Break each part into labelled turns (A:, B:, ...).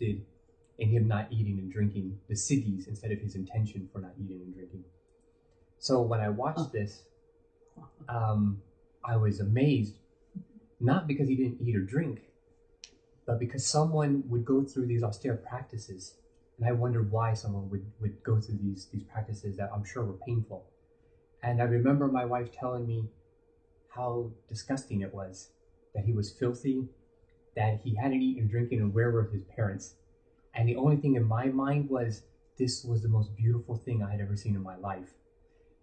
A: in him not eating and drinking, the siddhis instead of his intention for not eating and drinking. So when I watched this, I was amazed, not because he didn't eat or drink, but because someone would go through these austere practices. And I wondered why someone would go through these practices that I'm sure were painful. And I remember my wife telling me how disgusting it was, that he was filthy, that he hadn't eaten or drinking, and where were his parents? And the only thing in my mind was, this was the most beautiful thing I had ever seen in my life.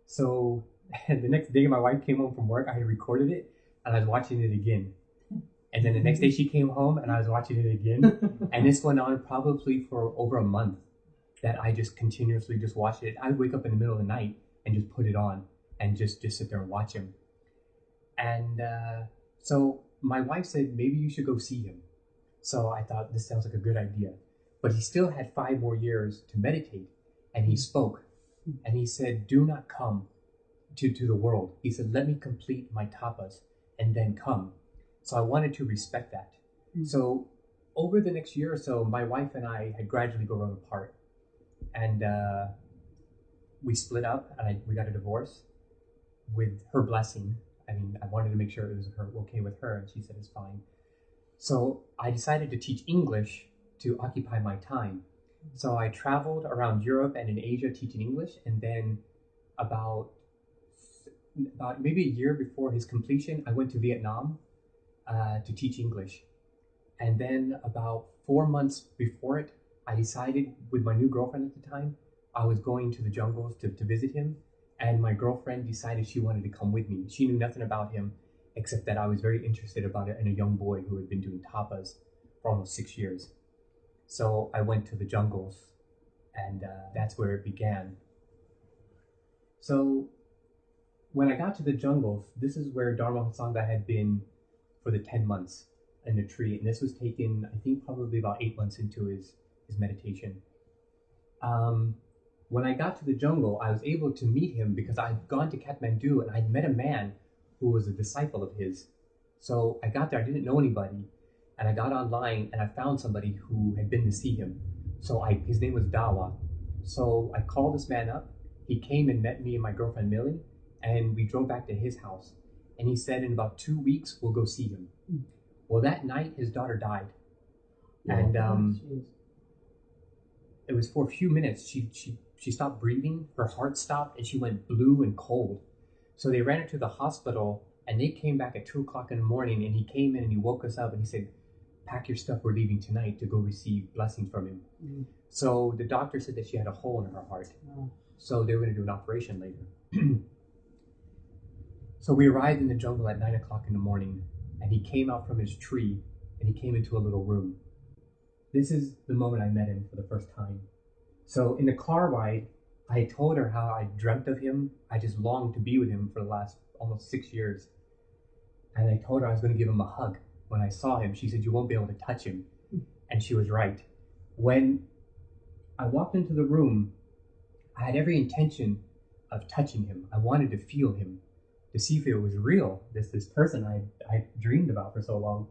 A: So the next day my wife came home from work, I had recorded it, and I was watching it again. And then the next day she came home and I was watching it again. And this went on probably for over a month, that I just continuously just watched it. I would wake up in the middle of the night and just put it on and just sit there and watch him. And so my wife said, maybe you should go see him. So I thought, this sounds like a good idea. But he still had 5 more years to meditate. And he spoke. And he said, do not come to the world. He said, let me complete my tapas and then come. So I wanted to respect that. So over the next year or so, my wife and I had gradually grown apart. And we split up, and we got a divorce with her blessing. I mean, I wanted to make sure it was okay with her, and she said it's fine. So I decided to teach English to occupy my time. So I traveled around Europe and in Asia teaching English, and then about maybe a year before his completion, I went to Vietnam to teach English. And then about 4 months before it, I decided with my new girlfriend at the time, I was going to the jungles to visit him. And my girlfriend decided she wanted to come with me. She knew nothing about him, except that I was very interested about it in a young boy who had been doing tapas for almost 6 years. So I went to the jungles, and that's where it began. So when I got to the jungles, this is where Dharma Sangha had been for the 10 months in the tree. And this was taken, I think, probably about 8 months into his meditation. When I got to the jungle, I was able to meet him because I had gone to Kathmandu and I'd met a man who was a disciple of his. So I got there, I didn't know anybody, and I got online and I found somebody who had been to see him. So his name was Dawa. So I called this man up. He came and met me and my girlfriend Millie, and we drove back to his house. And he said, in about 2 weeks, we'll go see him. Well, that night, his daughter died. And it was for a few minutes. She stopped breathing, her heart stopped, and she went blue and cold. So they ran her to the hospital, and they came back at 2 o'clock in the morning, and he came in and he woke us up and he said, pack your stuff, we're leaving tonight to go receive blessings from him. So the doctor said that she had a hole in her heart. So they were going to do an operation later. So we arrived in the jungle at 9 o'clock in the morning, and he came out from his tree, and he came into a little room. This is the moment I met him for the first time. So in the car ride, I told her how I dreamt of him. I just longed to be with him for the last almost 6 years. And I told her I was going to give him a hug. When I saw him, she said, you won't be able to touch him. And she was right. When I walked into the room, I had every intention of touching him. I wanted to feel him, to see if it was real, this person I dreamed about for so long.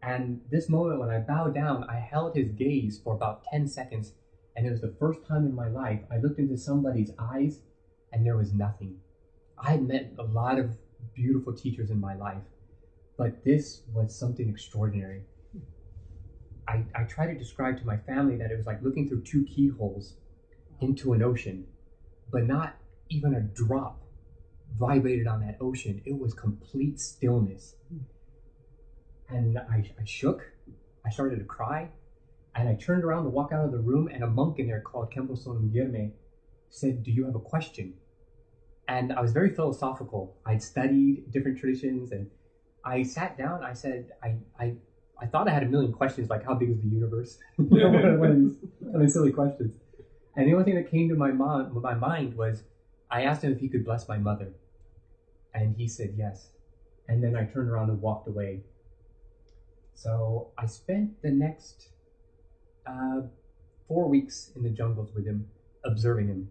A: And this moment when I bowed down, I held his gaze for about 10 seconds, and it was the first time in my life I looked into somebody's eyes and there was nothing. I had met a lot of beautiful teachers in my life, but this was something extraordinary. I try to describe to my family that it was like looking through 2 keyholes into an ocean, but not even a drop vibrated on that ocean. It was complete stillness. And I shook, I started to cry, and I turned around to walk out of the room, and a monk in there called Khenpo Sonam Gyalme said, do you have a question? And I was very philosophical. I'd studied different traditions, and I sat down, I said, I thought I had a million questions, like how big is the universe? One of these silly questions. And the only thing that came to my mind was, I asked him if he could bless my mother. And he said yes. And then I turned around and walked away. So I spent the next 4 weeks in the jungles with him, observing him.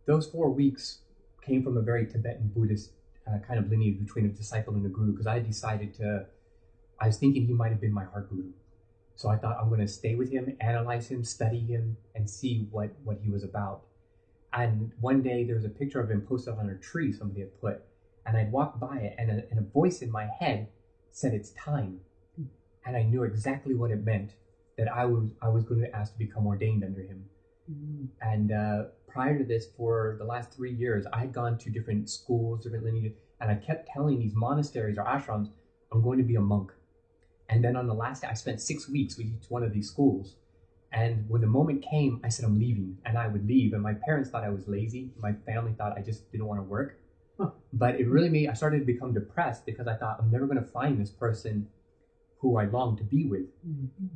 A: Those 4 weeks came from a very Tibetan Buddhist kind of lineage between a disciple and a guru, because I was thinking he might have been my heart guru. So I thought I'm going to stay with him, analyze him, study him, and see what he was about. And one day there was a picture of him posted on a tree somebody had put, and I'd walk by it, and a voice in my head said it's time, and I knew exactly what it meant, that I was going to ask to become ordained under him. And prior to this, for the last 3 years, I had gone to different schools, different lineages, and I kept telling these monasteries or ashrams, I'm going to be a monk. And then on the last day, I spent 6 weeks with each one of these schools. And when the moment came, I said, I'm leaving. And I would leave. And my parents thought I was lazy. My family thought I just didn't want to work. But it really I started to become depressed because I thought I'm never going to find this person who I long to be with.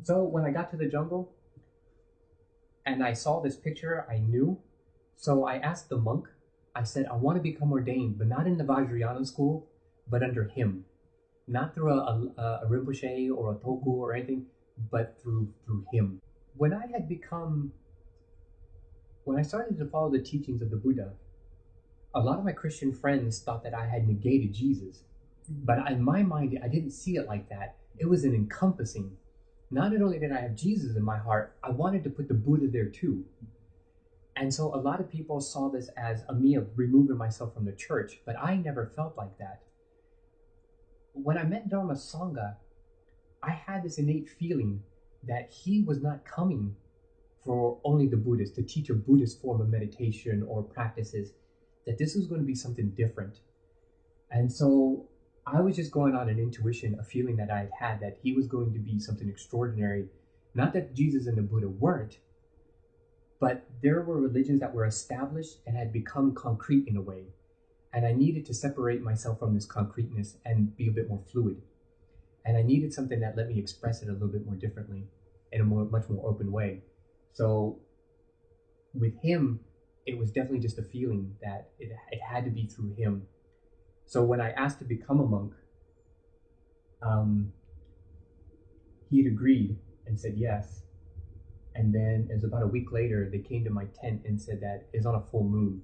A: So when I got to the jungle and I saw this picture, I knew. So I asked the monk, I said, I want to become ordained, but not in the Vajrayana school, but under him. Not through a Rinpoche or a Toku or anything, but through him. When I started to follow the teachings of the Buddha, a lot of my Christian friends thought that I had negated Jesus. But in my mind, I didn't see it like that. It was an encompassing. Not only did I have Jesus in my heart, I wanted to put the Buddha there too. And so a lot of people saw this as a me of removing myself from the church, but I never felt like that. When I met Dharma Sangha, I had this innate feeling that he was not coming for only the Buddhists to teach a Buddhist form of meditation or practices, that this was going to be something different. And so I was just going on an intuition, a feeling that I had that he was going to be something extraordinary. Not that Jesus and the Buddha weren't, but there were religions that were established and had become concrete in a way. And I needed to separate myself from this concreteness and be a bit more fluid. And I needed something that let me express it a little bit more differently in a much more open way. So with him, it was definitely just a feeling that it had to be through him. So when I asked to become a monk, he had agreed and said yes. And then it was about a week later, they came to my tent and said that it's on a full moon.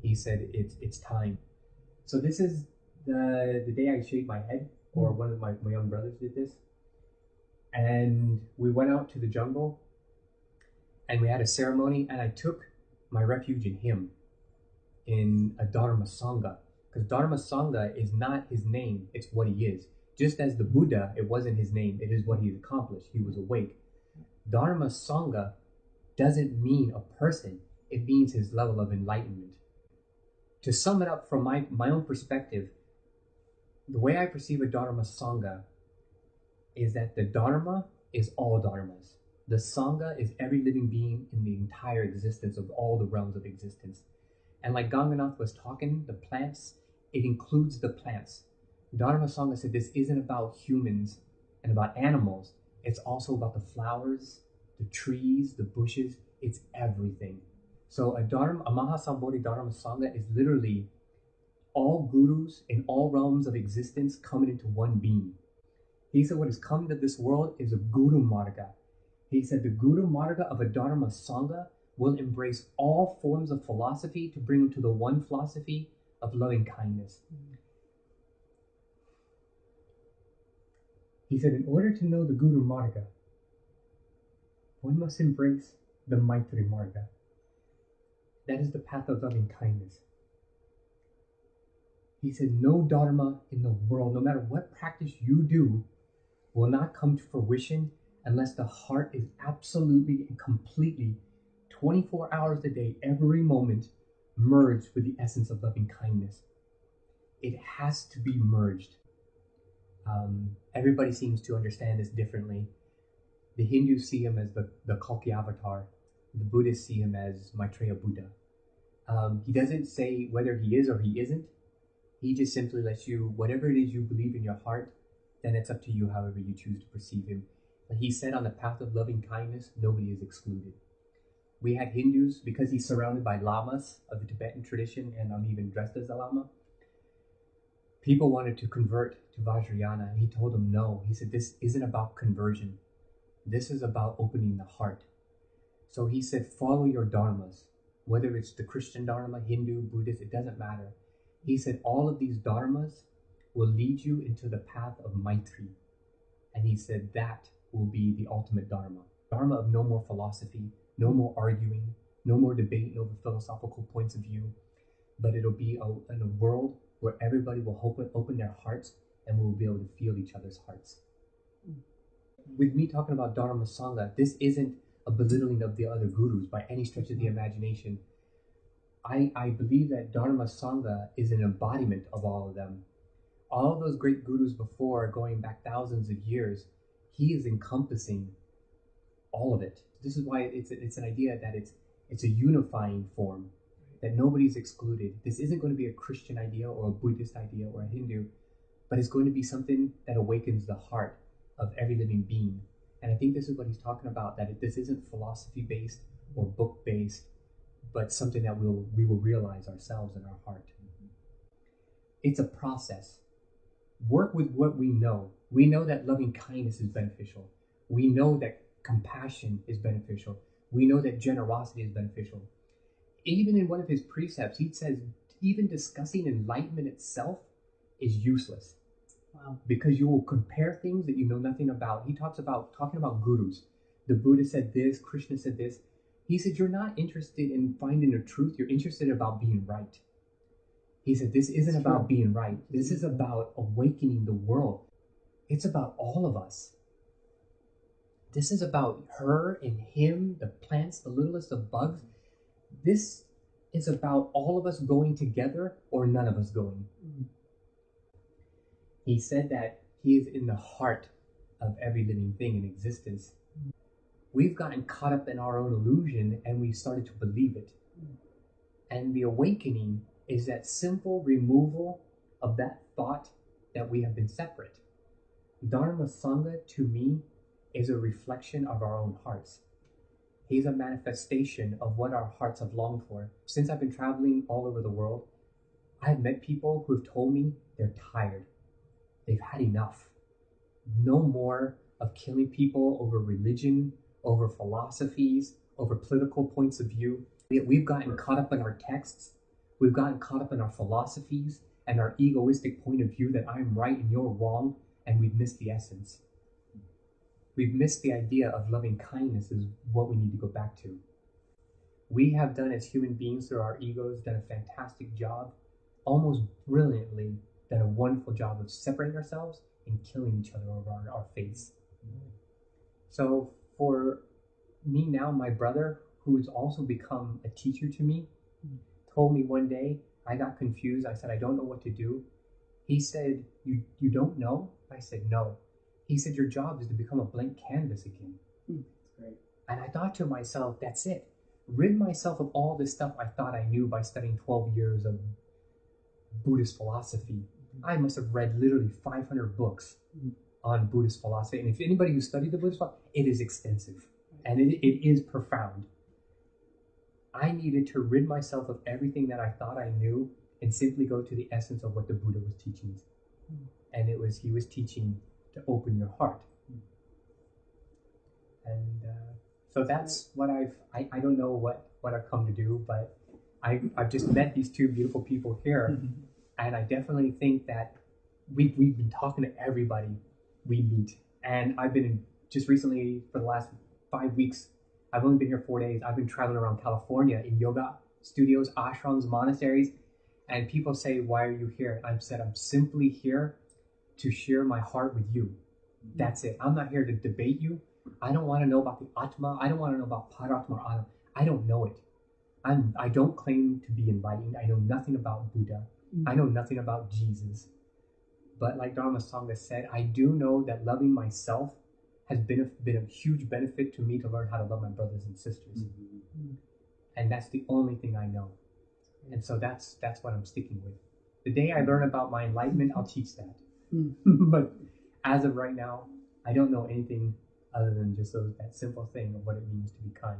A: He said, it's time. So this is the day I shaved my head, or one of my young brothers did this. And we went out to the jungle and we had a ceremony, and I took my refuge in him, in a Dharma Sangha. Because Dharma Sangha is not his name, it's what he is. Just as the Buddha, it wasn't his name, it is what he accomplished. He was awake. Dharma Sangha doesn't mean a person, it means his level of enlightenment. To sum it up from my own perspective, the way I perceive a Dharma Sangha is that the Dharma is all Dharmas. The Sangha is every living being in the entire existence of all the realms of existence. And like Ganganath was talking, the plants, it includes the plants. Dharma Sangha said this isn't about humans and about animals. It's also about the flowers, the trees, the bushes. It's everything. So a Mahasambodhi Dharma Sangha is literally all gurus in all realms of existence coming into one being. He said what has come to this world is a Guru Marga. He said the Guru Marga of a Dharma Sangha will embrace all forms of philosophy to bring them to the one philosophy of loving kindness. He said, in order to know the Guru Marga, one must embrace the Maitri Marga. That is the path of loving kindness. He said, no Dharma in the world, no matter what practice you do, will not come to fruition unless the heart is absolutely and completely 24 hours a day, every moment, merged with the essence of loving kindness. It has to be merged. Everybody seems to understand this differently. The Hindus see him as the Kalki avatar. The Buddhists see him as Maitreya Buddha. He doesn't say whether he is or he isn't. He just simply lets you, whatever it is you believe in your heart, then it's up to you however you choose to perceive him. But he said on the path of loving kindness, nobody is excluded. We had Hindus, because he's surrounded by lamas of the Tibetan tradition, and I'm even dressed as a lama. People wanted to convert to Vajrayana, and he told them no. He said, this isn't about conversion. This is about opening the heart. So he said, follow your dharmas. Whether it's the Christian dharma, Hindu, Buddhist, it doesn't matter. He said, all of these dharmas will lead you into the path of Maitri. And he said, that will be the ultimate Dharma. Dharma of no more philosophy, no more arguing, no more debating over philosophical points of view, but it'll be in a world where everybody will open their hearts and we'll be able to feel each other's hearts. With me talking about Dharma Sangha, this isn't a belittling of the other gurus by any stretch of the imagination. I believe that Dharma Sangha is an embodiment of all of them. All of those great gurus before, going back thousands of years, he is encompassing all of it. This is why it's an idea that it's a unifying form, that nobody's excluded. This isn't going to be a Christian idea or a Buddhist idea or a Hindu, but it's going to be something that awakens the heart of every living being. And I think this is what he's talking about, that this isn't philosophy-based or book-based, but something that we will realize ourselves in our heart. It's a process. Work with what we know. We know that loving kindness is beneficial. We know that compassion is beneficial. We know that generosity is beneficial. Even in one of his precepts, he says even discussing enlightenment itself is useless.
B: Wow.
A: Because you will compare things that you know nothing about. He talks about talking about gurus. The Buddha said this, Krishna said this. He said, you're not interested in finding the truth, you're interested about being right. He said, this isn't about being right. This is about awakening the world. It's about all of us. This is about her and him, the plants, the littlest of bugs. This is about all of us going together or none of us going. He said that he is in the heart of every living thing in existence. We've gotten caught up in our own illusion and we've started to believe it. And the awakening is that simple removal of that thought that we have been separate. Dharma Sangha, to me, is a reflection of our own hearts. He's a manifestation of what our hearts have longed for. Since I've been traveling all over the world, I've met people who have told me they're tired. They've had enough. No more of killing people over religion, over philosophies, over political points of view. We've gotten caught up in our texts. We've gotten caught up in our philosophies and our egoistic point of view that I'm right and you're wrong, and we've missed the essence. We've missed the idea of loving kindness is what we need to go back to. We have done as human beings through our egos, done a fantastic job, almost brilliantly done a wonderful job of separating ourselves and killing each other over our face. So for me now, my brother, who's also become a teacher to me, told me one day, I got confused. I said, I don't know what to do. He said, you don't know? I said, no. He said, your job is to become a blank canvas again.
B: That's great.
A: And I thought to myself, that's it. Rid myself of all this stuff I thought I knew by studying 12 years of Buddhist philosophy. I must have read literally 500 books on Buddhist philosophy. And if anybody who studied the Buddhist philosophy, it is extensive and it is profound. I needed to rid myself of everything that I thought I knew and simply go to the essence of what the Buddha was teaching. And he was teaching to open your heart. And so that's what I don't know what I've come to do, but I've just met these two beautiful people here. And I definitely think that we've been talking to everybody we meet. And I've been just recently, for the last 5 weeks, I've only been here 4 days. I've been traveling around California in yoga studios, ashrams, monasteries. And people say, why are you here? I've said, I'm simply here to share my heart with you. That's it. I'm not here to debate you. I don't want to know about the Atma. I don't want to know about Paratma or Atma. I don't know it. I don't claim to be enlightened. I know nothing about Buddha. I know nothing about Jesus. But like Dharma Sangha said, I do know that loving myself has been a huge benefit to me to learn how to love my brothers and sisters. And that's the only thing I know. And so that's what I'm sticking with. The day I learn about my enlightenment, I'll teach that. But as of right now, I don't know anything other than just that simple thing of what it means to be kind.